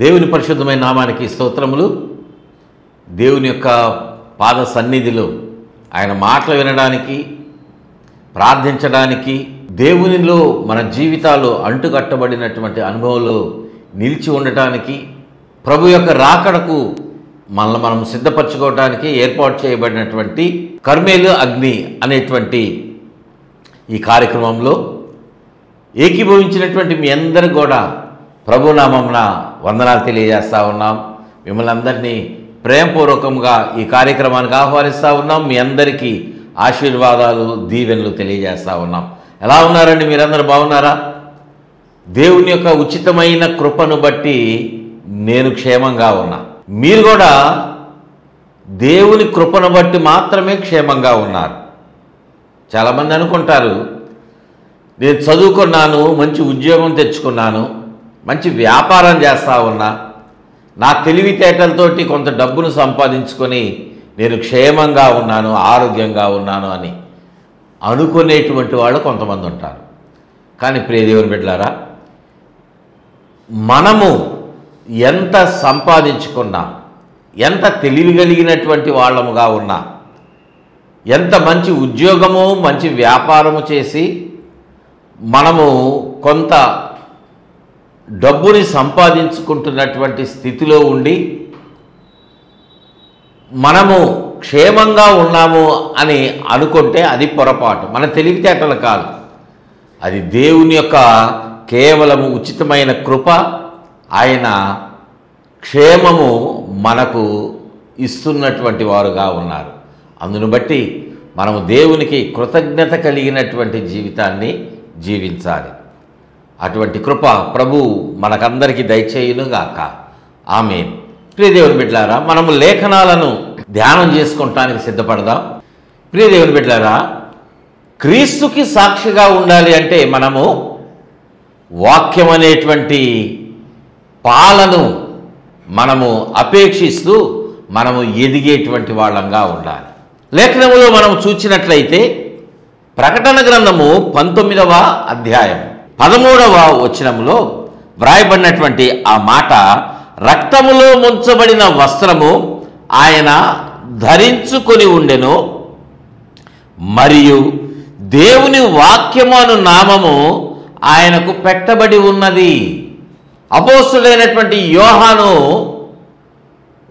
దేవుని పరిశుద్ధమైన నామానికి స్తోత్రములు. దేవుని యొక్క పాద సన్నిధిలో ఆయన మాటలు వినడానికి, ప్రార్థించడానికి, దేవునిలో మన జీవితాలు అంటుకట్టబడినటువంటి అనుభవంలో నిలిచి ఉండటానికి, ప్రభు యొక్క రాకడకు మనల్ని మనం సిద్ధపరచుకోవడానికి ఏర్పాటు చేయబడినటువంటి కర్మేలు అగ్ని అనేటువంటి ఈ కార్యక్రమంలో ఏకీభవించినటువంటి మీ అందరికీ కూడా ప్రభునామమున వందనాలు తెలియజేస్తూ ఉన్నాం. మిమ్మల్ని అందరినీ ప్రేమపూర్వకంగా ఈ కార్యక్రమానికి ఆహ్వానిస్తూ ఉన్నాం. మీ అందరికీ ఆశీర్వాదాలు, దీవెనలు తెలియజేస్తూ ఉన్నాం. ఎలా ఉన్నారండి? మీరందరూ బాగున్నారా? దేవుని యొక్క ఉచితమైన కృపను బట్టి నేను క్షేమంగా ఉన్నా. మీరు కూడా దేవుని కృపను బట్టి మాత్రమే క్షేమంగా ఉన్నారు. చాలామంది అనుకుంటారు, నేను చదువుకున్నాను, మంచి ఉద్యోగం తెచ్చుకున్నాను, మంచి వ్యాపారం చేస్తూ ఉన్నా, నా తెలివితేటలతోటి కొంత డబ్బును సంపాదించుకొని నేను క్షేమంగా ఉన్నాను, ఆరోగ్యంగా ఉన్నాను అని అనుకునేటువంటి వాళ్ళు కొంతమంది ఉంటారు. కానీ ప్రియ దేవుని బిడ్డలారా, మనము ఎంత సంపాదించుకున్నా, ఎంత తెలివి కలిగినటువంటి వాళ్ళముగా ఉన్నా, ఎంత మంచి ఉద్యోగము, మంచి వ్యాపారము చేసి మనము కొంత డబ్బుని సంపాదించుకుంటున్నటువంటి స్థితిలో ఉండి మనము క్షేమంగా ఉన్నాము అని అనుకుంటే అది పొరపాటు. మన తెలివితేటలు కాదు, అది దేవుని యొక్క కేవలము ఉచితమైన కృప. ఆయన క్షేమము మనకు ఇస్తున్నటువంటి వారుగా ఉన్నారు. అందును బట్టి మనము దేవునికి కృతజ్ఞత కలిగినటువంటి జీవితాన్ని జీవించాలి. అటువంటి కృప ప్రభు మనకందరికీ దయచేయునుగాక. ఆమేన్. ప్రియ దేవుని బిడ్డలారా, మనము లేఖనాలను ధ్యానం చేసుకుంటానికి సిద్ధపడదాం. ప్రియ దేవుని బిడ్డలారా, క్రీస్తుకి సాక్షిగా ఉండాలి అంటే మనము వాక్యం అనేటువంటి పాలను మనము అపేక్షిస్తూ మనము ఎదిగేటువంటి వాళ్ళంగా ఉండాలి. లేఖనములో మనం చూచినట్లయితే ప్రకటన గ్రంథము 19వ అధ్యాయం 13వ వచనములో వ్రాయబడినటువంటి ఆ మాట, రక్తములో ముంచబడిన వస్త్రము ఆయన ధరించుకొని ఉండెను, మరియు దేవుని వాక్యము అను నామము ఆయనకు పెట్టబడి ఉన్నది. అపోస్తుడైనటువంటి యోహాను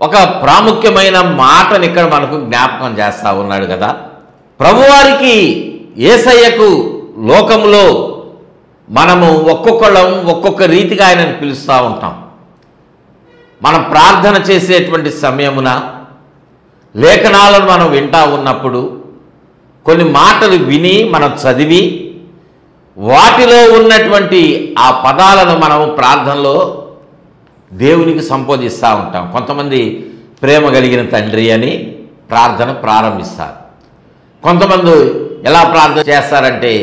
ఒక ప్రాముఖ్యమైన మాటను ఇక్కడ మనకు జ్ఞాపకం చేస్తూ ఉన్నాడు కదా. ప్రభువారికి, యేసయ్యకు లోకంలో మనము ఒక్కొక్కళ్ళం ఒక్కొక్క రీతిగా ఆయనను పిలుస్తూ ఉంటాం. మనం ప్రార్థన చేసేటువంటి సమయమున, లేఖనాలను మనం వింటూ ఉన్నప్పుడు కొన్ని మాటలు విని మనం చదివి వాటిలో ఉన్నటువంటి ఆ పదాలను మనం ప్రార్థనలో దేవునికి సంబోధిస్తూ ఉంటాం. కొంతమంది ప్రేమ కలిగిన తండ్రి అని ప్రార్థన ప్రారంభిస్తారు. కొంతమంది ఎలా ప్రార్థన చేస్తారంటే,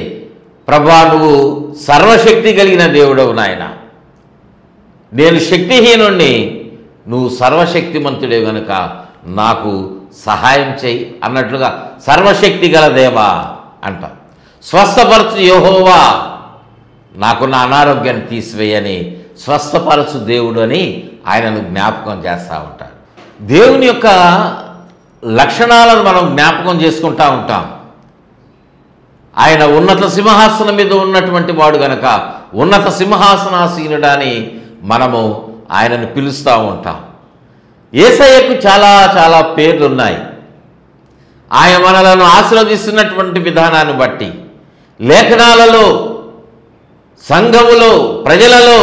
ప్రభువా నువ్వు సర్వశక్తి కలిగిన దేవుడవు నాయన, నేను శక్తిహీనుణ్ణి, నువ్వు సర్వశక్తిమంతుడే కనుక నాకు సహాయం చేయి అన్నట్లుగా సర్వశక్తి గల దేవా అంట. స్వస్థపరచు యెహోవా, నాకున్న అనారోగ్యాన్ని తీసివేయని స్వస్థపరచు దేవుడు అని ఆయనను జ్ఞాపకం చేస్తూ ఉంటారు. దేవుని యొక్క లక్షణాలను మనం జ్ఞాపకం చేసుకుంటూ ఉంటాం. ఆయన ఉన్నత సింహాసనం మీద ఉన్నటువంటి వాడు గనక ఉన్నత సింహాసనాసీనుడని మనము ఆయనను పిలుస్తూ ఉంటాం. యేసయ్యకు చాలా చాలా పేర్లు ఉన్నాయి. ఆయన మనలను ఆశీర్వదిస్తున్నటువంటి విధానాన్ని బట్టి, లేఖనాలలో, సంఘములో, ప్రజలలో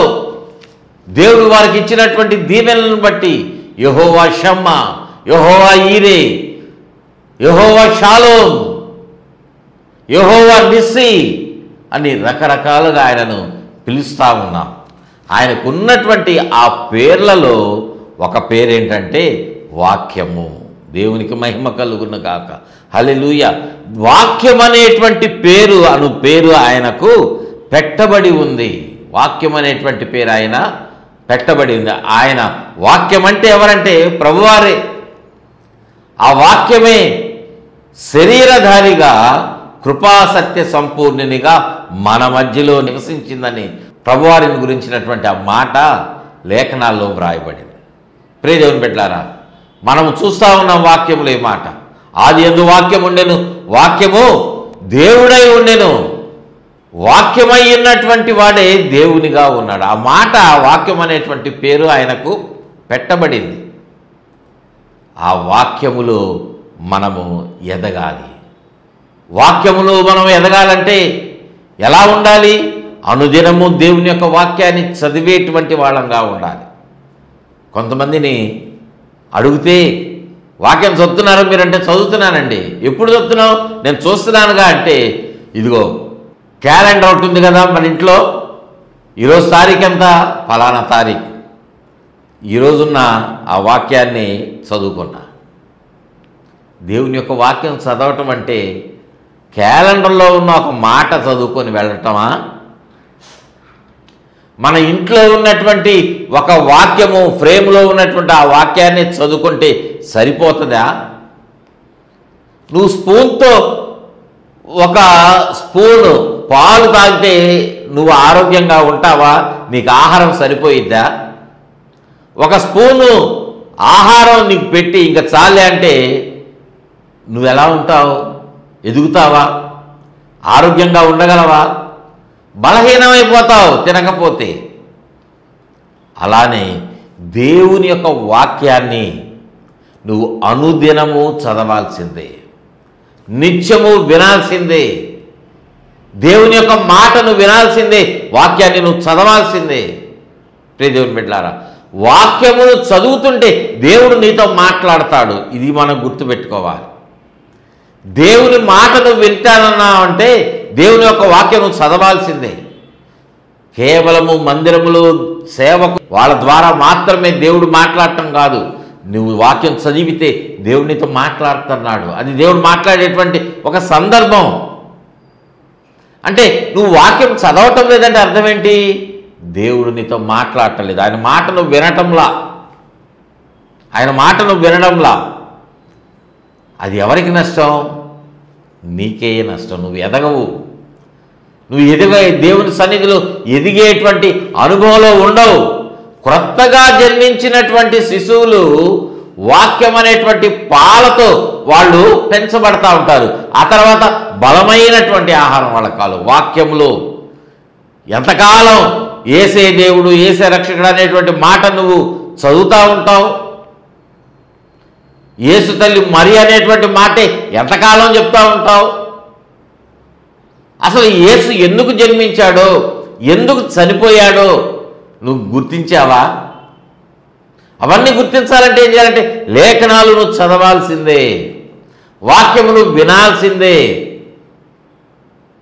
దేవుడు వారికి ఇచ్చినటువంటి దీవెనలను బట్టి యెహోవా షమ్మా, యెహోవా ఈరే, యెహోవా షాలోమ్, యెహోవా నిస్సి అని రకరకాలుగా ఆయనను పిలుస్తూ ఉన్నాం. ఆయనకున్నటువంటి ఆ పేర్లలో ఒక పేరేంటంటే వాక్యము. దేవునికి మహిమ కలుగును గాక. హల్లెలూయా. వాక్యం అనేటువంటి పేరు ఆయనకు పెట్టబడి ఉంది. వాక్యం అనేటువంటి పేరు ఆయన పెట్టబడి ఉంది. ఆయన వాక్యం అంటే ఎవరంటే ప్రభువారే. ఆ వాక్యమే శరీరధారిగా కృపాసత్య సంపూర్ణునిగా మన మధ్యలో నివసించిందని ప్రభువారిని గురించినటువంటి ఆ మాట లేఖనాల్లో వ్రాయబడింది. ప్రియ దేవుని బిడ్డలారా, మనం చూస్తూ ఉన్నాం వాక్యములో ఈ మాట, ఆది యందు వాక్యం ఉండెను, వాక్యము దేవుడై ఉండెను, వాక్యమై ఉన్నటువంటి వాడే దేవునిగా ఉన్నాడు. ఆ మాట, వాక్యం అనేటువంటి పేరు ఆయనకు పెట్టబడింది. ఆ వాక్యములో మనము ఎదగాలి. వాక్యములో మనం ఎదగాలంటే ఎలా ఉండాలి? అనుదినము దేవుని యొక్క వాక్యాన్ని చదివేటువంటి వాళ్ళంగా ఉండాలి. కొంతమందిని అడిగితే వాక్యం చదువుతున్నారా మీరంటే చదువుతున్నానండి. ఎప్పుడు చదువుతున్నావు? నేను చూస్తున్నానుగా అంటే, ఇదిగో క్యాలెండర్ ఉంటుంది కదా మన ఇంట్లో, ఈరోజు తారీఖు ఎంత? ఫలానా తారీఖు. ఈరోజున్న ఆ వాక్యాన్ని చదువుకున్నా. దేవుని యొక్క వాక్యం చదవటం అంటే క్యాలెండర్లో ఉన్న ఒక మాట చదువుకొని వెళ్ళటమా? మన ఇంట్లో ఉన్నటువంటి ఒక వాక్యము, ఫ్రేమ్లో ఉన్నటువంటి ఆ వాక్యాన్ని చదువుకుంటే సరిపోతుందా? నువ్వు స్పూన్తో ఒక స్పూను పాలు తాగితే నువ్వు ఆరోగ్యంగా ఉంటావా? నీకు ఆహారం సరిపోయిద్దా? ఒక స్పూను ఆహారం నీకు పెట్టి ఇంకా చాలే అంటే నువ్వు ఎలా ఉంటావు? ఎదుగుతావా? ఆరోగ్యంగా ఉండగలవా? బలహీనమైపోతావు తినకపోతే. అలానే దేవుని యొక్క వాక్యాన్ని నువ్వు అనుదినము చదవాల్సిందే, నిత్యము వినాల్సిందే. దేవుని యొక్క మాటను వినాల్సిందే, వాక్యాన్ని నువ్వు చదవాల్సిందే. ప్రియ దేవుని బిడ్డలారా, వాక్యమును చదువుతుంటే దేవుడు నీతో మాట్లాడతాడు. ఇది మనం గుర్తుపెట్టుకోవాలి. దేవుని మాటను వింటానన్నావంటే దేవుని యొక్క వాక్యం చదవాల్సిందే. కేవలము మందిరములు సేవకు వాళ్ళ ద్వారా మాత్రమే దేవుడు మాట్లాడటం కాదు. నువ్వు వాక్యం చదివితే దేవునితో మాట్లాడుతున్నాడు. అది దేవుడు మాట్లాడేటువంటి ఒక సందర్భం. అంటే నువ్వు వాక్యం చదవటం లేదంటే అర్థం ఏంటి? దేవుడు నీతో మాట్లాడటం లేదు. ఆయన మాటను వినటంలా, ఆయన మాటను వినడంలా. అది ఎవరికి నష్టం? నీకే నష్టం. నువ్వు ఎదగవు. నువ్వు దేవుని సన్నిధిలో ఎదిగేటువంటి అనుభవంలో ఉండవు. క్రొత్తగా జన్మించినటువంటి శిశువులు వాక్యం అనేటువంటి పాలతో వాళ్ళు పెంచబడతా ఉంటారు. ఆ తర్వాత బలమైనటువంటి ఆహారం వాళ్ళకి కాదు. వాక్యములో ఎంతకాలం ఏసే దేవుడు, ఏసే రక్షకుడు అనేటువంటి మాట నువ్వు చదువుతూ ఉంటావు. యేసు తల్లి మరి అనేటువంటి మాటే ఎంతకాలం చెప్తూ ఉంటావు. అసలు యేసు ఎందుకు జన్మించాడో, ఎందుకు చనిపోయాడో నువ్వు గుర్తించావా? అవన్నీ గుర్తించాలంటే ఏం చేయాలంటే లేఖనాలు నువ్వు చదవాల్సిందే, వాక్యమును వినాల్సిందే.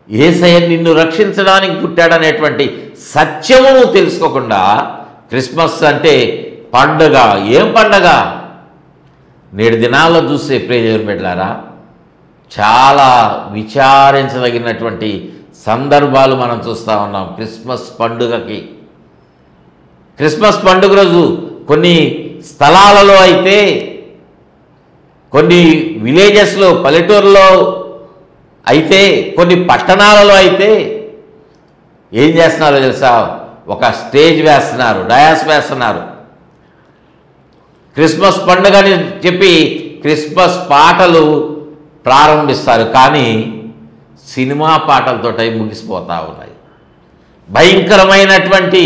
యేసయ్య నిన్ను రక్షించడానికి పుట్టాడనేటువంటి సత్యము నువ్వు తెలుసుకోకుండా క్రిస్మస్ అంటే పండుగ. ఏం పండుగ? నేడు దినాల్లో చూస్తే ప్రియ దేవుని బిడ్డలారా, చాలా విచారించదగినటువంటి సందర్భాలు మనం చూస్తూ ఉన్నాం. క్రిస్మస్ పండుగ రోజు కొన్ని స్థలాలలో అయితే, కొన్ని విలేజెస్లో, పల్లెటూరులో అయితే, కొన్ని పట్టణాలలో అయితే ఏం చేస్తున్నారో తెలుసా? ఒక స్టేజ్ వేస్తున్నారు, డయాస్ వేస్తున్నారు. క్రిస్మస్ పండుగ అని చెప్పి క్రిస్మస్ పాటలు ప్రారంభిస్తారు. కానీ సినిమా పాటలతో ముగిసిపోతూ ఉన్నాయి. భయంకరమైనటువంటి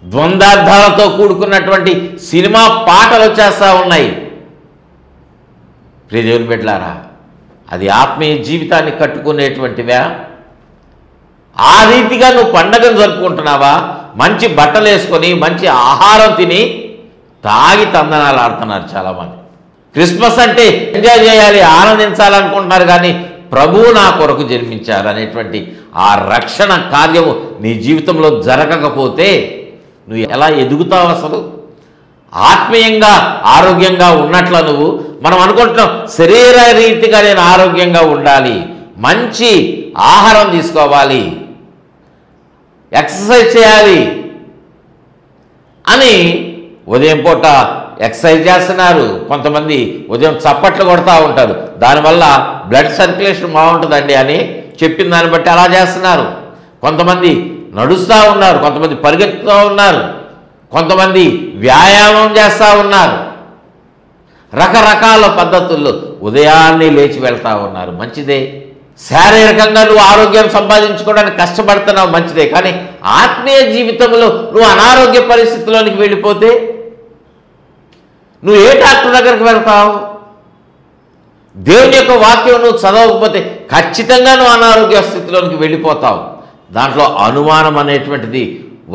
ద్వంద్వార్థాలతో కూడుకున్నటువంటి సినిమా పాటలు వచ్చేస్తూ ఉన్నాయి. ప్రియ దేవుని బిడ్డలారా, అది ఆత్మీయ జీవితాన్ని కట్టుకునేటువంటివా? ఆ రీతిగా నువ్వు పండగను జరుపుకుంటున్నావా? మంచి బట్టలు వేసుకొని, మంచి ఆహారం తిని, తాగి తందనాలు ఆడుతున్నారు చాలామంది. క్రిస్మస్ అంటే ఎంజాయ్ చేయాలి, ఆనందించాలనుకుంటున్నారు. కానీ ప్రభువు నా కొరకు జన్మించారు అనేటువంటి ఆ రక్షణ కార్యము నీ జీవితంలో జరగకపోతే నువ్వు ఎలా ఎదుగుతావు? అసలు ఆత్మీయంగా ఆరోగ్యంగా ఉన్నట్ల నువ్వు, మనం అనుకుంటున్నాం శరీర రీతిగా నేను ఆరోగ్యంగా ఉండాలి, మంచి ఆహారం తీసుకోవాలి, ఎక్సర్సైజ్ చేయాలి అని ఉదయం పూట ఎక్సర్సైజ్ చేస్తున్నారు. కొంతమంది ఉదయం చప్పట్లు కొడతా ఉంటారు, దానివల్ల బ్లడ్ సర్క్యులేషన్ బాగుంటుందండి అని చెప్పిన దాన్ని బట్టి అలా చేస్తున్నారు. కొంతమంది నడుస్తూ ఉన్నారు, కొంతమంది పరిగెత్తుతూ ఉన్నారు. కొంతమంది వ్యాయామం చేస్తూ ఉన్నారు, రకరకాల పద్ధతుల్లో ఉదయాన్నే లేచి వెళ్తూ ఉన్నారు, మంచిదే. శారీరకంగా నువ్వు ఆరోగ్యం సంపాదించుకోవడానికి కష్టపడుతున్నావు, మంచిదే. కానీ ఆత్మీయ జీవితంలో నువ్వు అనారోగ్య పరిస్థితిలోనికి వెళ్ళిపోతే నువ్వు ఏ డాక్టర్ దగ్గరికి వెళ్తావు? దేవుని యొక్క వాక్యం నువ్వు చదవకపోతే ఖచ్చితంగా నువ్వు అనారోగ్య స్థితిలోనికి వెళ్ళిపోతావు. దాంట్లో అనుమానం అనేటువంటిది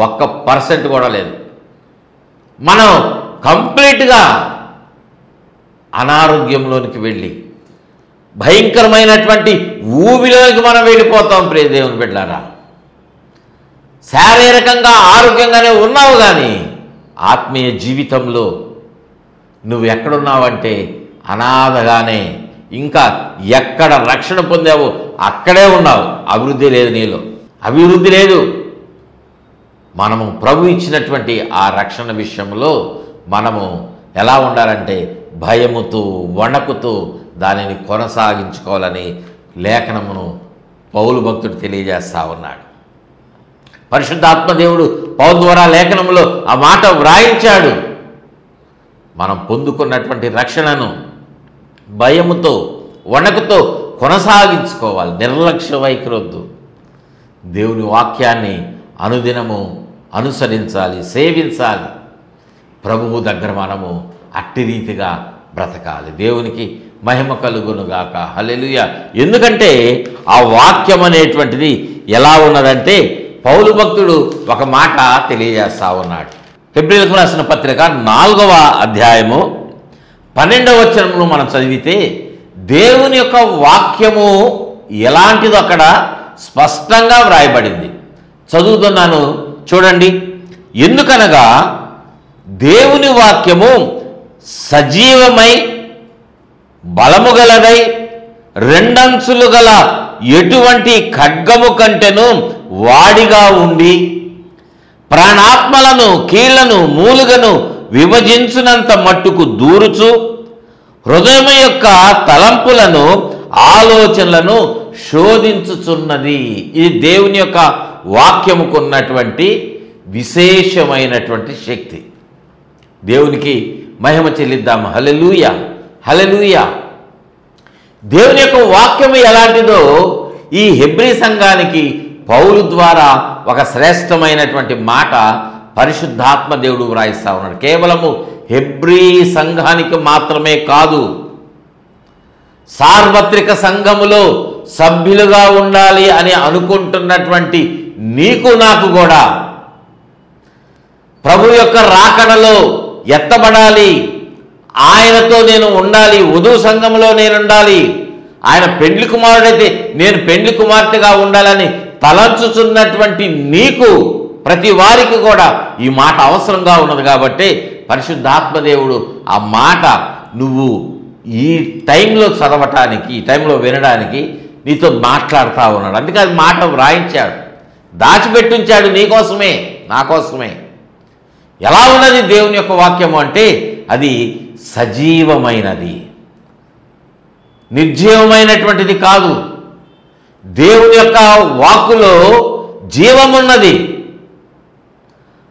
1% కూడా లేదు. మనం కంప్లీట్గా అనారోగ్యంలోనికి వెళ్ళి భయంకరమైనటువంటి ఊబిలోకి మనం వెళ్ళిపోతాం. ప్రియ దేవుని బిడ్డలారా, శారీరకంగా ఆరోగ్యంగానే ఉన్నావు, కానీ ఆత్మీయ జీవితంలో నువ్వు ఎక్కడున్నావంటే అనాథగానే, ఇంకా ఎక్కడ రక్షణ పొందావో అక్కడే ఉన్నావు. అభివృద్ధి లేదు, నీలో అభివృద్ధి లేదు. మనము ప్రభు ఇచ్చినటువంటి ఆ రక్షణ విషయంలో మనము ఎలా ఉండాలంటే భయముతో వణకుతూ దానిని కొనసాగించుకోవాలని లేఖనమును పౌలు భక్తుడు తెలియజేస్తా ఉన్నాడు. పరిశుద్ధాత్మదేవుడు పౌలు ద్వారా లేఖనములో ఆ మాట వ్రాయించాడు. మనం పొందుకున్నటువంటి రక్షణను భయముతో వణకుతో కొనసాగించుకోవాలి. నిర్లక్ష్య వైఖరొద్దు. దేవుని వాక్యాన్ని అనుదినము అనుసరించాలి, సేవించాలి. ప్రభువు దగ్గర మనము అట్టి రీతిగా బ్రతకాలి. దేవునికి మహిమ కలుగునుగాక. హల్లెలూయా. ఎందుకంటే ఆ వాక్యం అనేటువంటిది ఎలా ఉన్నదంటే పౌలు భక్తుడు ఒక మాట తెలియజేస్తా ఉన్నాడు. హెబ్రీయులకు రాసిన పత్రిక 4వ అధ్యాయము 12వ వచనంలో మనం చదివితే దేవుని యొక్క వాక్యము ఎలాంటిదో అక్కడ స్పష్టంగా వ్రాయబడింది. చదువుతున్నాను, చూడండి. ఎందుకనగా దేవుని వాక్యము సజీవమై బలము గలదై రెండంచులు గల ఎటువంటి ఖడ్గము కంటెను వాడిగా ఉండి ప్రాణాత్మలను కీళ్లను మూలుగను విభజించునంత మట్టుకు దూరుచు హృదయం యొక్క తలంపులను ఆలోచనలను శోధించుచున్నది. ఇది దేవుని యొక్క వాక్యముకున్నటువంటి విశేషమైనటువంటి శక్తి. దేవునికి మహిమ చెల్లిద్దాం. హల్లెలూయా, హల్లెలూయా. దేవుని యొక్క వాక్యము ఎలాంటిదో ఈ హెబ్రీ సంఘానికి పౌలు ద్వారా ఒక శ్రేష్టమైనటువంటి మాట పరిశుద్ధాత్మ దేవుడు వ్రాయిస్తా ఉన్నాడు. కేవలము హెబ్రీ సంఘానికి మాత్రమే కాదు, సార్వత్రిక సంఘములో సభ్యులుగా ఉండాలి అని అనుకుంటున్నటువంటి నీకు నాకు కూడా ప్రభు యొక్క రాకడలో ఎత్తబడాలి, ఆయనతో నేను ఉండాలి, వధువు సంఘములో నేను ఉండాలి, ఆయన పెండ్లి కుమారుడైతే నేను పెండ్లి కుమార్తెగా ఉండాలని తలంచుచున్నటువంటి నీకు, ప్రతి వారికి కూడా ఈ మాట అవసరంగా ఉన్నది. కాబట్టి పరిశుద్ధాత్మదేవుడు ఆ మాట నువ్వు ఈ టైంలో చదవటానికి, ఈ టైంలో వినడానికి నీతో మాట్లాడుతూ ఉన్నాడు. అందుకే అది మాట వ్రాయించాడు, దాచిపెట్టించాడు నీకోసమే, నా కోసమే. ఎలా ఉన్నది దేవుని యొక్క వాక్యము అంటే అది సజీవమైనది, నిర్జీవమైనటువంటిది కాదు. దేవుని యొక్క వాక్కులో జీవమున్నది,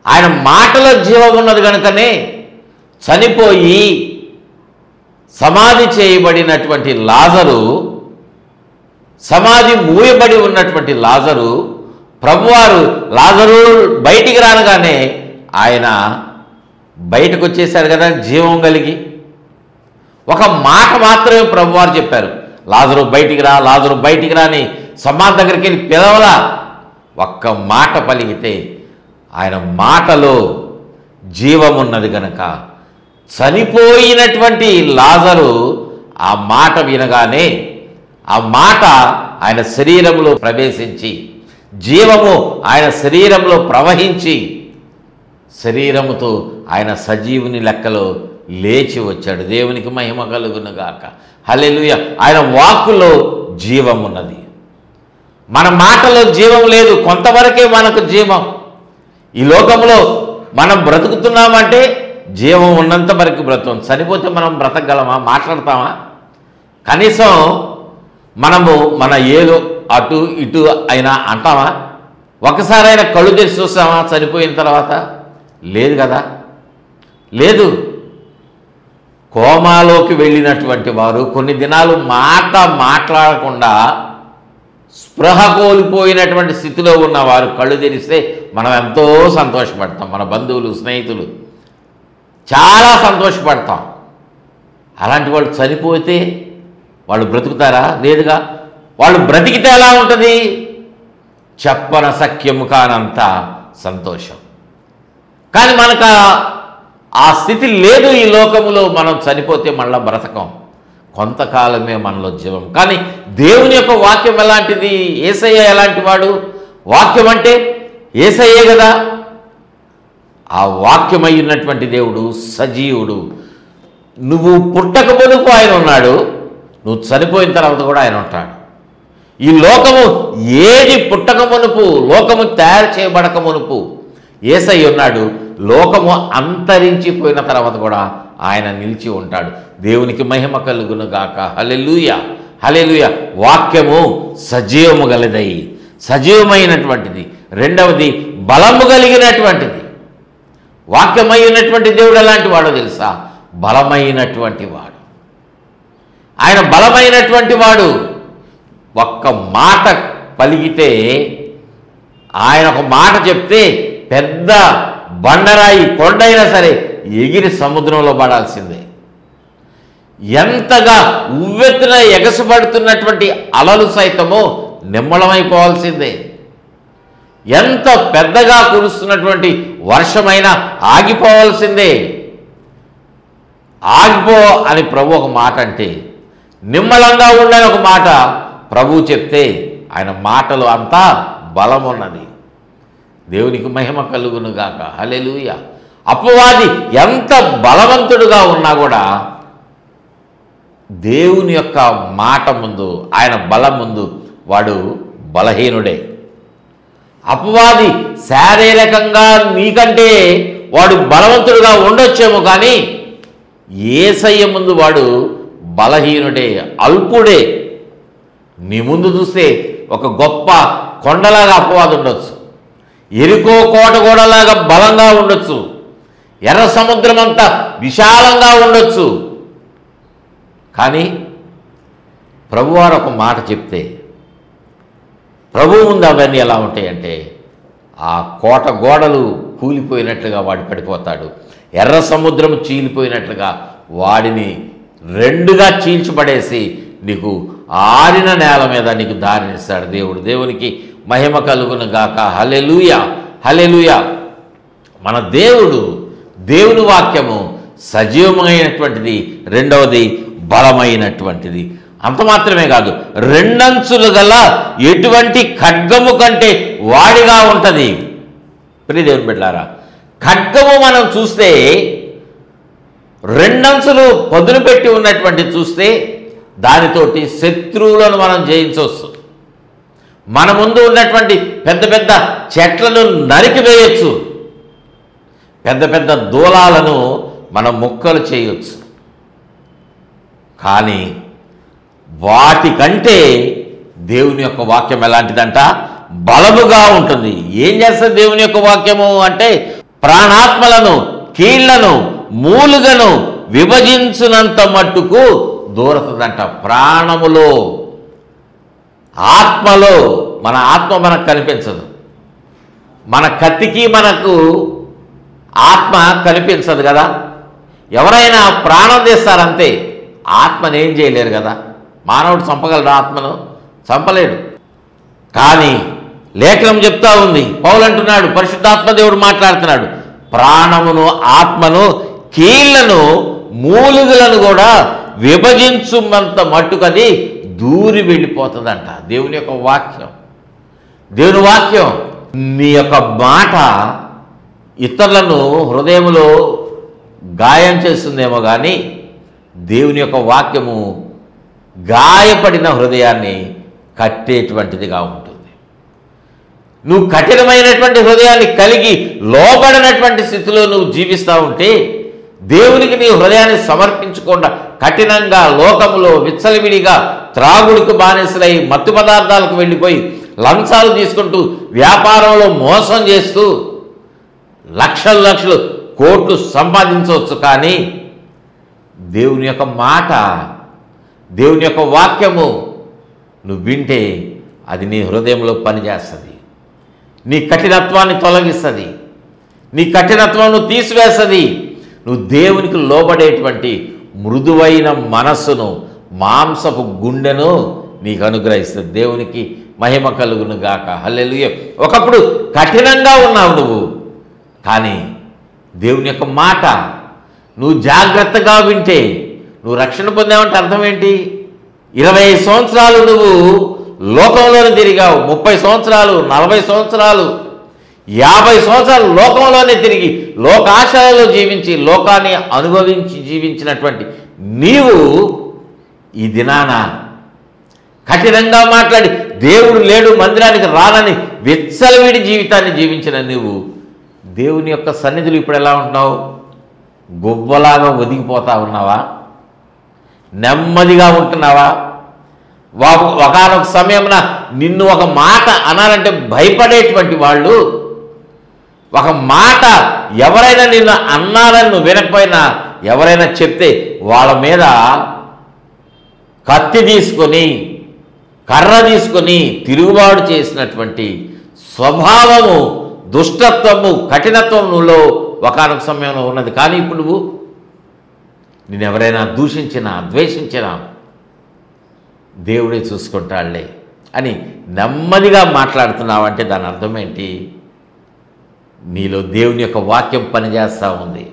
ఆయన మాటలో జీవమున్నది కనుకనే చనిపోయి సమాధి చేయబడినటువంటి లాజరు, సమాధి మూయబడి ఉన్నటువంటి లాజరు, ప్రభువారు లాజరు బయటికి రానగానే ఆయన బయటకు వచ్చేసారు కదా జీవం కలిగి. ఒక మాట మాత్రమే ప్రభువారు చెప్పారు, లాజరు బయటికి రా, లాజరు బయటికి రాని సమాధి దగ్గరికి వెళ్ళి పిలవలా. ఒక్క మాట పలికితే ఆయన మాటలో జీవమున్నది గనక చనిపోయినటువంటి లాజరు ఆ మాట వినగానే ఆ మాట ఆయన శరీరంలో ప్రవేశించి జీవము ఆయన శరీరంలో ప్రవహించి శరీరముతో ఆయన సజీవుని లెక్కలో లేచి వచ్చాడు. దేవునికి మహిమ కలుగునుగాక. హల్లెలూయా. ఆయన వాక్కులో జీవం ఉన్నది, మన మాటలో జీవం లేదు. కొంతవరకే మనకు జీవం. ఈ లోకంలో మనం బ్రతుకుతున్నామంటే జీవం ఉన్నంత వరకు బ్రతుకు. చనిపోతే మనం బ్రతకగలమా? మాట్లాడతామా? కనీసం మనము మన ఏదో అటు ఇటు అయినా అంటామా? ఒకసారైనా కళ్ళు తెరిచి చూస్తామా చనిపోయిన తర్వాత? లేదు కదా, లేదు. కోమాలోకి వెళ్ళినటువంటి వారు కొన్ని దినాలు మాట్లాడకుండా స్పృహ కోల్పోయినటువంటి స్థితిలో ఉన్నవారు కళ్ళు తెరిస్తే మనం ఎంతో సంతోషపడతాం. మన బంధువులు, స్నేహితులు చాలా సంతోషపడతాం. అలాంటి వాళ్ళు చనిపోతే వాళ్ళు బ్రతుకుతారా? లేదుగా. వాళ్ళు బ్రతికితే ఎలా ఉంటుంది? చెప్పన సఖ్యము కానంత సంతోషం. కానీ మనకు ఆ స్థితి లేదు ఈ లోకములో. మనం చనిపోతే మళ్ళా బ్రతకం, కొంతకాలమే మనలో జీవం. కానీ దేవుని యొక్క వాక్యం ఎలాంటిది? యేసయ్య ఎలాంటి వాడు? వాక్యం అంటే యేసయ్యే కదా. ఆ వాక్యమై ఉన్నటువంటి దేవుడు సజీవుడు. నువ్వు పుట్టక మునుపు ఆయన ఉన్నాడు, నువ్వు చనిపోయిన తర్వాత కూడా ఆయన ఉంటాడు. ఈ లోకము ఏది పుట్టక మునుపు, లోకము తయారు చేయబడక మునుపు యేసయ్య ఉన్నాడు. లోకము అంతరించిపోయిన తర్వాత కూడా ఆయన నిలిచి ఉంటాడు. దేవునికి మహిమ కలుగును గాక. హల్లెలూయా, హల్లెలూయా. వాక్యము సజీవము గలదై, సజీవమైనటువంటిది. రెండవది బలము కలిగినటువంటిది. వాక్యమై ఉన్నటువంటి దేవుడు ఎలాంటి వాడో తెలుసా? బలమైనటువంటి వాడు. ఆయన బలమైనటువంటి వాడు. ఒక్క మాట పలికితే, ఆయన ఒక మాట చెప్తే పెద్ద బండరాయి కొండైనా సరే ఎగిరి సముద్రంలో పడాల్సిందే. ఎంతగా ఉవ్వెత్తున ఎగసబడుతున్నటువంటి అలలు సైతము నిమ్మళమైపోవాల్సిందే. ఎంత పెద్దగా కురుస్తున్నటువంటి వర్షమైనా ఆగిపోవాల్సిందే. ఆగిపో అని ప్రభు ఒక మాట అంటే, నిమ్మలంగా ఉండని ఒక మాట ప్రభు చెప్తే, ఆయన మాటలు అంతా బలం ఉన్నది. దేవునికి మహిమ కలుగును గాక. హల్లెలూయా. అపవాది ఎంత బలవంతుడుగా ఉన్నా కూడా దేవుని యొక్క మాట ముందు, ఆయన బలం ముందు వాడు బలహీనుడే. అపవాది శారీరకంగా నీకంటే వాడు బలవంతుడుగా ఉండొచ్చేమో, కానీ యేసయ్య ముందు వాడు బలహీనుడే, అల్పుడే. నీ ముందు చూస్తే ఒక గొప్ప కొండలాగా అపవాది ఉండొచ్చు, ఎరికో కోట గోడలాగా బలంగా ఉండొచ్చు, ఎర్ర సముద్రం అంతా విశాలంగా ఉండొచ్చు. కానీ ప్రభువారు ఒక మాట చెప్తే, ప్రభువు ముందు అవన్నీ ఎలా ఉంటాయంటే, ఆ కోట గోడలు కూలిపోయినట్లుగా వాడు పడిపోతాడు. ఎర్ర సముద్రం చీలిపోయినట్లుగా వాడిని రెండుగా చీల్చిపడేసి నీకు ఆరిన నేల మీద నీకు దారినిస్తాడు దేవుడు. దేవునికి మహిమ కలుగును గాక. హల్లెలూయా, హల్లెలూయా. మన దేవుడు, దేవుని వాక్యము సజీవమైనటువంటిది, రెండవది బలమైనటువంటిది. అంత మాత్రమే కాదు, రెండంచులు గల ఎటువంటి ఖడ్గము కంటే వాడిగా ఉంటుంది. ప్రియ దేవుని బిడ్డలారా, ఖడ్గము మనం చూస్తే రెండంచులు పదును పెట్టి ఉన్నటువంటి చూస్తే దానితోటి శత్రువులను మనం జయించవచ్చు. మన ముందు ఉన్నటువంటి పెద్ద పెద్ద చెట్లను నరికివేయచ్చు, పెద్ద పెద్ద దూలాలను మనం ముక్కలు చేయొచ్చు. కానీ వాటికంటే దేవుని యొక్క వాక్యం ఎలాంటిదంట? బలముగా ఉంటుంది. ఏం చేస్తుంది దేవుని యొక్క వాక్యము అంటే, ప్రాణాత్మలను, కీళ్లను, మూలుగను విభజించునంత మట్టుకు దూరతుందంట. ప్రాణములో, ఆత్మలో, మన ఆత్మ మనకు కనిపించదు. మన కత్తికి మనకు ఆత్మ కనిపించదు కదా. ఎవరైనా ప్రాణం తీస్తారంతే, ఆత్మని ఏం చేయలేరు కదా. మానవుడు చంపగలడు, ఆత్మను చంపలేడు. కానీ లేఖనం చెప్తా ఉంది, పౌలు అంటున్నాడు, పరిశుద్ధాత్మ దేవుడు మాట్లాడుతున్నాడు, ప్రాణమును, ఆత్మను, కీళ్లను, మూలుగులను కూడా విభజించుమంత మట్టుకది దూరి వెళ్ళిపోతుందంట. దేవుని యొక్క వాక్యం, దేవుని వాక్యం. నీ యొక్క మాట ఇతరులను హృదయములో గాయం చేస్తుందేమో కానీ దేవుని యొక్క వాక్యము గాయపడిన హృదయాన్ని కట్టేటువంటిదిగా ఉంటుంది. నువ్వు కఠినమైనటువంటి హృదయాన్ని కలిగి లోబడినటువంటి స్థితిలో నువ్వు జీవిస్తూ ఉంటే, దేవునికి నీ హృదయాన్ని సమర్పించకుండా కఠినంగా లోకములో విచ్చలవిడిగా త్రాగుడికి బానిసలై మత్తు పదార్థాలకు వెళ్ళిపోయి లంచాలు తీసుకుంటూ వ్యాపారంలో మోసం చేస్తూ లక్షలు లక్షలు కోట్లు సంపాదించవచ్చు, కానీ దేవుని యొక్క మాట, దేవుని యొక్క వాక్యము నువ్వు వింటే అది నీ హృదయంలో పనిచేస్తుంది, నీ కఠినత్వాన్ని తొలగిస్తుంది, నీ కఠినత్వాన్ని తీసివేస్తుంది. నువ్వు దేవునికి లోబడేటువంటి మృదువైన మనస్సును, మాంసపు గుండెను నీకు అనుగ్రహిస్తుంది. దేవునికి మహిమ కలుగును గాక. హల్లెలూయా. ఒకప్పుడు కఠినంగా ఉన్నావు నువ్వు, కానీ దేవుని యొక్క మాట నువ్వు జాగ్రత్తగా వింటే నువ్వు రక్షణ పొందావంటే అర్థం ఏంటి? 25 సంవత్సరాలు నువ్వు లోకంలోనే తిరిగావు, 30 సంవత్సరాలు, 40 సంవత్సరాలు, 50 సంవత్సరాలు లోకంలోనే తిరిగి లోకాశయాల్లో జీవించి లోకాన్ని అనుభవించి జీవించినటువంటి నీవు ఈ దినాన కఠినంగా మాట్లాడి దేవుడు లేడు, మందిరానికి రానని విచ్చలవిడి జీవితాన్ని జీవించిన నీవు దేవుని యొక్క సన్నిధిలో ఇప్పుడు ఎలా ఉంటున్నావు? గువ్వలాగా ఒదిగిపోతా ఉన్నావా? నెమ్మదిగా ఉంటున్నావా? ఒకనొక సమయంలో నిన్ను ఒక మాట అనాలంటే భయపడేటువంటి వాళ్ళు, ఒక మాట ఎవరైనా నిన్ను అన్నారని నువ్వు వినకపోయినా ఎవరైనా చెప్తే వాళ్ళ మీద కత్తి తీసుకొని, కర్ర తీసుకొని తిరుగుబాటు చేసినటువంటి స్వభావము, దుష్టత్వము, కఠినత్వం నువ్వులో ఒకనొక సమయంలో ఉన్నది. కానీ ఇప్పుడు నువ్వు నేను ఎవరైనా దూషించినా, ద్వేషించినా దేవుడే చూసుకుంటాడులే అని నెమ్మదిగా మాట్లాడుతున్నావంటే దాని అర్థం ఏంటి? నీలో దేవుని యొక్క వాక్యం పనిచేస్తూ ఉంది.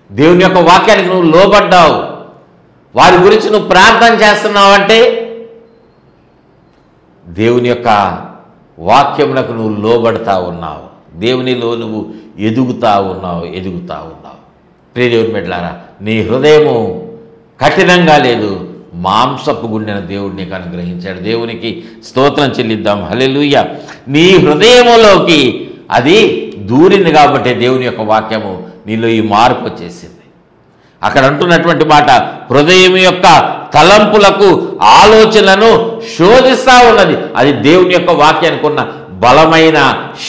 దేవుని యొక్క వాక్యానికి నువ్వు లోబడ్డావు. వారి గురించి నువ్వు ప్రార్థన చేస్తున్నావంటే దేవుని యొక్క వాక్యమునకు నువ్వు లోబడతా ఉన్నావు. దేవునిలో నువ్వు ఎదుగుతా ఉన్నావు. ప్రియ దేవుని బిడ్డలారా, నీ హృదయము కఠినంగా లేదు, మాంసపు గుండెన దేవుడు నీకు అనుగ్రహించాడు. దేవునికి స్తోత్రం చెల్లిద్దాం. హల్లెలూయా. నీ హృదయములోకి అది దూరింది కాబట్టి దేవుని యొక్క వాక్యము నీలో ఈ మార్పు వచ్చేసింది. అక్కడ అంటున్నటువంటి మాట, హృదయం యొక్క తలంపులకు ఆలోచనలను శోధిస్తూ ఉన్నది. అది దేవుని యొక్క వాక్యానికి ఉన్న బలమైన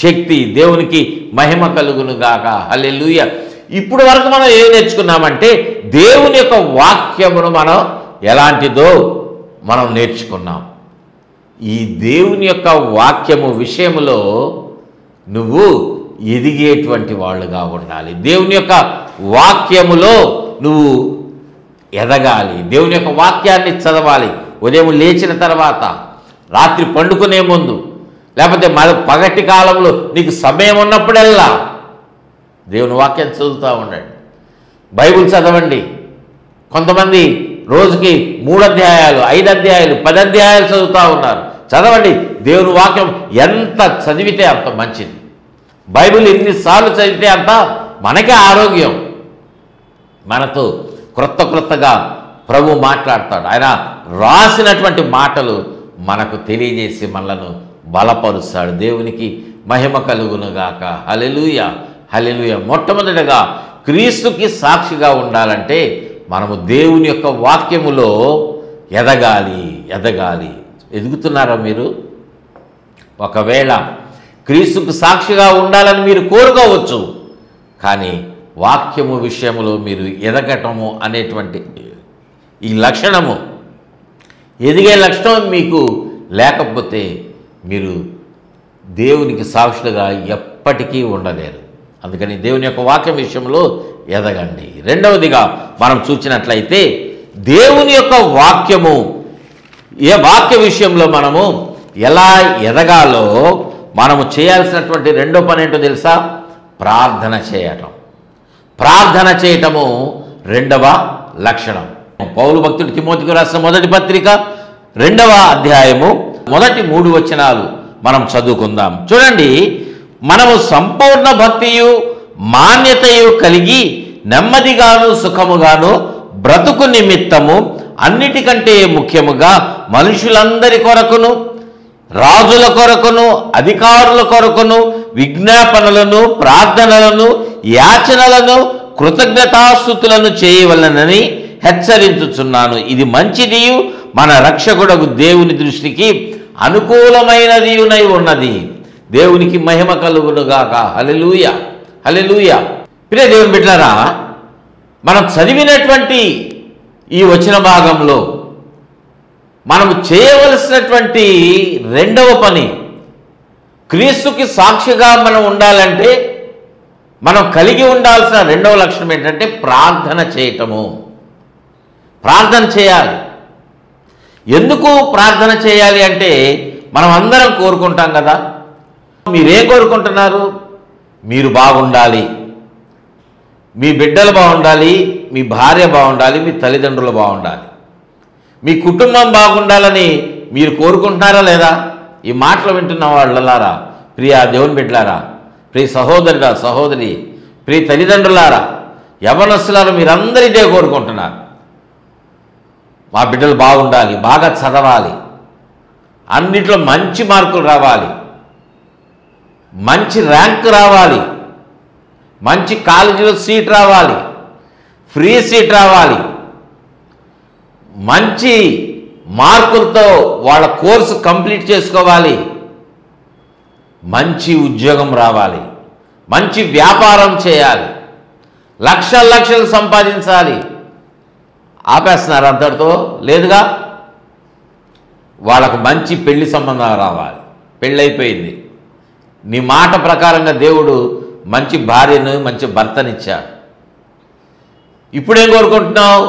శక్తి. దేవునికి మహిమ కలుగును గాక. హల్లెలూయా. ఇప్పుడు వరకు మనం ఏం నేర్చుకున్నామంటే దేవుని యొక్క వాక్యమును మనం ఎలాంటిదో మనం నేర్చుకున్నాం. ఈ దేవుని యొక్క వాక్యము విషయంలో నువ్వు ఎదిగేటువంటి వాళ్ళుగా ఉండాలి. దేవుని యొక్క వాక్యములో నువ్వు ఎదగాలి. దేవుని యొక్క వాక్యాన్ని చదవాలి. ఉదయం లేచిన తర్వాత, రాత్రి పండుకునే ముందు, లేకపోతే పగటి కాలంలో నీకు సమయం ఉన్నప్పుడల్లా దేవుని వాక్యాన్ని చదువుతూ ఉండండి. బైబిల్ చదవండి. కొంతమంది రోజుకి 3 అధ్యాయాలు, 5 అధ్యాయాలు, 10 అధ్యాయాలు చదువుతూ ఉన్నారు. చదవండి. దేవుని వాక్యం ఎంత చదివితే అంత మంచిది. బైబిల్ ఎన్నిసార్లు చదివితే అంత మనకే ఆరోగ్యం. మనతో క్రొత్తగా ప్రభు మాట్లాడతాడు. ఆయన రాసినటువంటి మాటలు మనకు తెలియజేసి మనలను బలపరుస్తాడు. దేవునికి మహిమ కలుగునుగాక. హల్లెలూయా. హల్లెలూయా. మొట్టమొదటిగా క్రీస్తుకి సాక్షిగా ఉండాలంటే మనము దేవుని యొక్క వాక్యములో ఎదగాలి. ఎదుగుతున్నారా మీరు? ఒకవేళ క్రీస్తుకు సాక్షిగా ఉండాలని మీరు కోరుకోవచ్చు, కానీ వాక్యము విషయంలో మీరు ఎదగటము అనేటువంటి ఈ లక్షణము, ఎదిగే లక్షణం మీకు లేకపోతే మీరు దేవునికి సాక్షులుగా ఎప్పటికీ ఉండలేరు. అందుకని దేవుని యొక్క వాక్యం విషయంలో ఎదగండి. రెండవదిగా మనం చూసినట్లయితే దేవుని యొక్క వాక్యము, ఏ వాక్య విషయంలో మనము ఎలా ఎదగాలో మనము చేయాల్సినటువంటి రెండో పని ఏంటో తెలుసా? ప్రార్థన చేయటము రెండవ లక్షణం. పౌలు భక్తుడు తిమోతికి రాసిన మొదటి పత్రిక 2వ అధ్యాయము మొదటి 3 వచనాలు మనం చదువుకుందాం. చూడండి, మనము సంపూర్ణ భక్తియు మాన్యతయు కలిగి నెమ్మదిగాను సుఖముగాను బ్రతుకు నిమిత్తము అన్నిటికంటే ముఖ్యముగా మనుషులందరి కొరకును, రాజుల కొరకును, అధికారుల కొరకును విజ్ఞాపనలను, ప్రార్థనలను, యాచనలను, కృతజ్ఞతాస్తుతులను చేయవలనని హెచ్చరించుచున్నాను. ఇది మంచిదియు మన రక్షకుడగు దేవుని దృష్టికి అనుకూలమైనదియునై ఉన్నది. దేవునికి మహిమ కలుగునుగాక. హల్లెలూయా. హల్లెలూయా. ప్రియ దేవుని బిడ్డలారా, మనం చదివినటువంటి ఈ వచన భాగంలో మనము చేయవలసినటువంటి రెండవ పని, క్రీస్తుకి సాక్షిగా మనం ఉండాలంటే మనం కలిగి ఉండాల్సిన రెండవ లక్షణం ఏంటంటే ప్రార్థన చేయటము. ప్రార్థన చేయాలి. ఎందుకు ప్రార్థన చేయాలి అంటే మనం అందరం కోరుకుంటాం కదా. మీరేం కోరుకుంటున్నారు? మీరు బాగుండాలి, మీ బిడ్డలు బాగుండాలి, మీ భార్య బాగుండాలి, మీ తల్లిదండ్రులు బాగుండాలి, మీ కుటుంబం బాగుండాలని మీరు కోరుకుంటున్నారా లేదా? ఈ మాటలు వింటున్న వాళ్ళలారా, ప్రియ దేవుని బిడ్డలారా, ప్రియ సహోదరుడా సహోదరి, ప్రియ తల్లిదండ్రులారా, యవనస్తులారా, మీరందరూ ఇదే కోరుకుంటున్నారు. మా బిడ్డలు బాగుండాలి, బాగా చదవాలి, అన్నిట్లో మంచి మార్కులు రావాలి, మంచి ర్యాంక్ రావాలి, మంచి కాలేజీలో సీట్ రావాలి, ఫ్రీ సీట్ రావాలి, మంచి మార్కులతో వాళ్ళ కోర్సు కంప్లీట్ చేసుకోవాలి, మంచి ఉద్యోగం రావాలి, మంచి వ్యాపారం చేయాలి, లక్షల లక్షలు సంపాదించాలి. ఆపేస్తున్నారు అంతటితో? లేదుగా. వాళ్ళకు మంచి పెళ్లి సంబంధం రావాలి. పెళ్ళైపోయింది, నీ మాట ప్రకారంగా దేవుడు మంచి భార్యను మంచి భర్తనిచ్చాడు. ఇప్పుడేం కోరుకుంటున్నావు?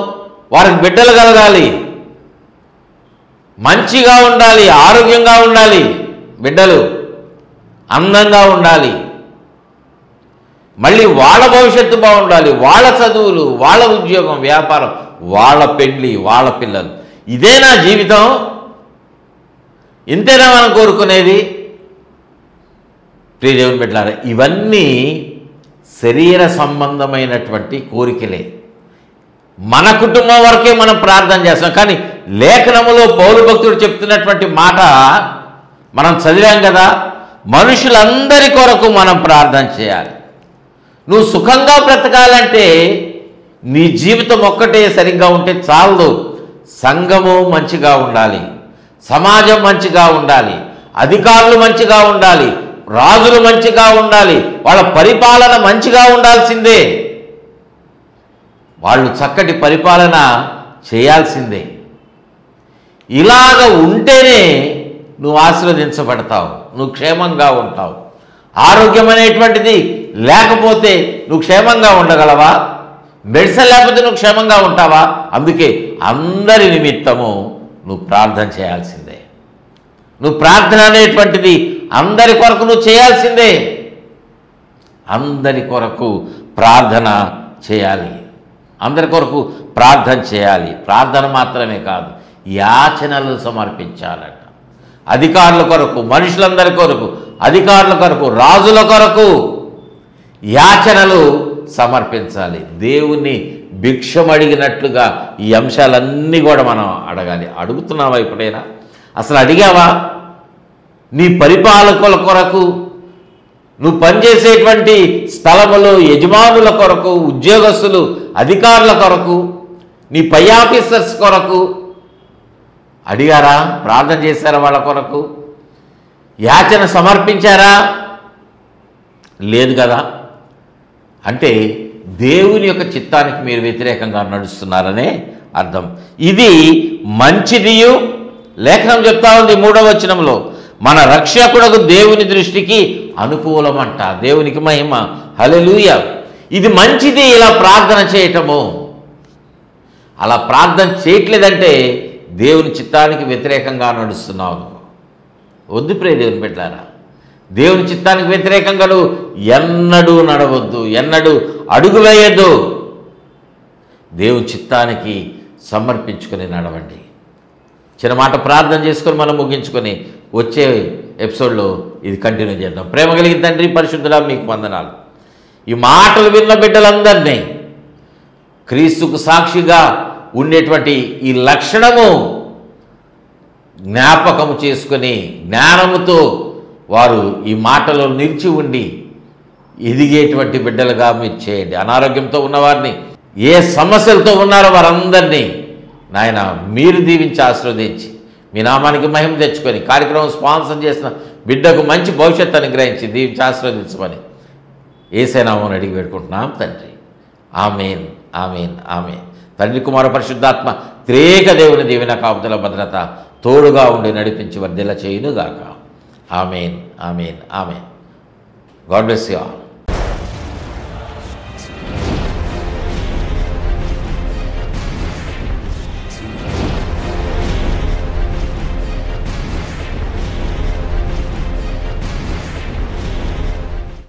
వారికి బిడ్డలు కలగాలి, మంచిగా ఉండాలి, ఆరోగ్యంగా ఉండాలి, బిడ్డలు అందంగా ఉండాలి, మళ్ళీ వాళ్ళ భవిష్యత్తు బాగుండాలి, వాళ్ళ చదువులు, వాళ్ళ ఉద్యోగం, వ్యాపారం, వాళ్ళ పెళ్ళి, వాళ్ళ పిల్లలు. ఇదేనా జీవితం? ఇంతేనా మనం కోరుకునేది? ప్రియ దేవుని బిడ్డలారా, ఇవన్నీ శరీర సంబంధమైనటువంటి కోరికలే. మన కుటుంబం వరకే మనం ప్రార్థన చేస్తాం. కానీ లేఖనములో పౌలు భక్తుడు చెప్తున్నటువంటి మాట మనం చదివాం కదా, మనుషులందరి కొరకు మనం ప్రార్థన చేయాలి. నువ్వు సుఖంగా బ్రతకాలంటే నీ జీవితం ఒక్కటే సరిగ్గా ఉంటే చాలదు. సంఘము మంచిగా ఉండాలి, సమాజం మంచిగా ఉండాలి, అధికారులు మంచిగా ఉండాలి, రాజులు మంచిగా ఉండాలి, వాళ్ళ పరిపాలన మంచిగా ఉండాల్సిందే, వాళ్ళు చక్కటి పరిపాలన చేయాల్సిందే. ఇలాగ ఉంటేనే నువ్వు ఆశీర్వదించబడతావు, నువ్వు క్షేమంగా ఉంటావు. ఆరోగ్యం అనేటువంటిది లేకపోతే నువ్వు క్షేమంగా ఉండగలవా? మెడిసిన్ లేకపోతే నువ్వు క్షేమంగా ఉంటావా? అందుకే అందరి నిమిత్తము నువ్వు ప్రార్థన చేయాల్సిందే. నువ్వు ప్రార్థన అనేటువంటిది అందరి కొరకు నువ్వు చేయాల్సిందే. అందరి కొరకు ప్రార్థన చేయాలి, అందరి కొరకు ప్రార్థన చేయాలి. ప్రార్థన మాత్రమే కాదు, యాచనలు సమర్పించాలట. అధికారుల కొరకు, మనుషులందరి కొరకు, అధికారుల కొరకు, రాజుల కొరకు యాచనలు సమర్పించాలి. దేవుణ్ణి భిక్షం అడిగినట్లుగా ఈ అంశాలన్నీ కూడా మనం అడగాలి. అడుగుతున్నావా ఎప్పుడైనా? అసలు అడిగావా? నీ పరిపాలకుల కొరకు, నువ్వు పనిచేసేటువంటి స్థలములో యజమానుల కొరకు, ఉద్యోగస్తులు, అధికారుల కొరకు, నీ పై ఆఫీసర్స్ కొరకు అడిగారా? ప్రార్థన చేశారా? వాళ్ళ కొరకు యాచన సమర్పించారా? లేదు కదా. అంటే దేవుని యొక్క చిత్తానికి మీరు వ్యతిరేకంగా నడుస్తున్నారనే అర్థం. ఇది మంచిదియు, లేఖనం చెప్తా ఉంది 3వ వచనంలో, మన రక్షకుడకు దేవుని దృష్టికి అనుకూలమంట. దేవునికి మహిమ, హల్లెలూయా. ఇది మంచిది ఇలా ప్రార్థన చేయటము. అలా ప్రార్థన చేయట్లేదంటే దేవుని చిత్తానికి వ్యతిరేకంగా నడుస్తున్నావు. వద్దు ప్రియ దేవుని బిడ్డలారా, దేవుని చిత్తానికి వ్యతిరేకంగా నువ్వు ఎన్నడూ నడవద్దు, ఎన్నడూ అడుగు వేయద్దు. దేవుని చిత్తానికి సమర్పించుకొని నడవండి. చిన్న మాట ప్రార్థన చేసుకొని మనం ముగించుకొని వచ్చే ఎపిసోడ్లో ఇది కంటిన్యూ చేద్దాం. ప్రేమ కలిగిన తండ్రి, పరిశుద్ధుడా, మీకు వందనాలు. ఈ మాటలు విన్న బిడ్డలందరినీ క్రీస్తుకు సాక్షిగా ఉండేటువంటి ఈ లక్షణము జ్ఞాపకము చేసుకొని జ్ఞానముతో వారు ఈ మాటలో నిలిచి ఉండి ఎదిగేటువంటి బిడ్డలుగా మీరు చేయండి. అనారోగ్యంతో ఉన్నవారిని, ఏ సమస్యలతో ఉన్నారో వారందరినీ నాయన మీరు దీవించి ఆశీర్వదించి మీ నామానికి మహిమ తెచ్చుకొని కార్యక్రమం స్పాన్సర్ చేసిన బిడ్డకు మంచి భవిష్యత్తు అనుగ్రహించి దీవించి ఆశీర్వదించమని యేసయ్య నామమున అడిగి వేడుకుంటున్నాం తండ్రి. ఆమేన్, ఆమేన్, ఆమేన్. తండ్రి, కుమార, పరిశుద్ధాత్మ త్రియేక దేవుని దీవెన, కాపుదల, భద్రత తోడుగా ఉండి నడిపించి వర్ధిల్ల చేయునుగాక. ఆమేన్, ఆమేన్, ఆమేన్. God bless you all.